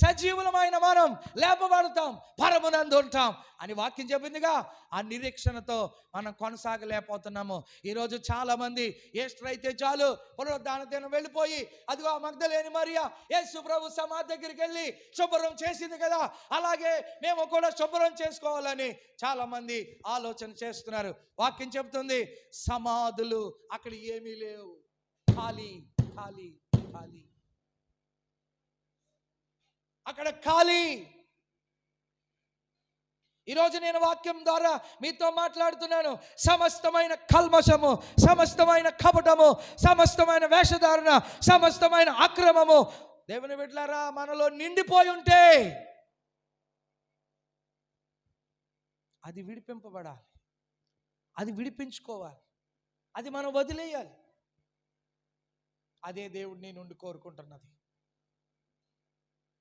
సజీవులమైన మనం లేపబడతాం, పరమునందు ఉంటాం అని వాక్యం చెప్పిందిగా. ఆ నిరీక్షణతో మనం కొనసాగలేకపోతున్నాము. ఈరోజు చాలా మంది ఈస్టర్ అయితే చాలు పునరుద్ధాన దినం వెళ్ళిపోయి, అదిగో ఆ మగ్దలేని మరియా యేసు ప్రభు సమాధి దగ్గరికి వెళ్ళి శుభ్రం చేసింది కదా, అలాగే మేము కూడా శుభ్రం చేసుకోవాలని చాలా మంది ఆలోచన చేస్తున్నారు. వాక్యం చెబుతుంది సమాధులు అక్కడ ఏమీ లేవు, ఖాళీ ఖాళీ ఖాళీ, అక్కడ ఖాళీ. ఈరోజు నేను వాక్యం ద్వారా మీతో మాట్లాడుతున్నాను. సమస్తమైన కల్మషము, సమస్తమైన కపటము, సమస్తమైన వేషధారణ, సమస్తమైన అక్రమము దేవుని బిడ్డలారా మనలో నిండిపోయి ఉంటే అది విడిపింపబడాలి, అది విడిపించుకోవాలి, అది మనం వదిలేయాలి. అదే దేవుడు నీ నుండి కోరుకుంటున్నది.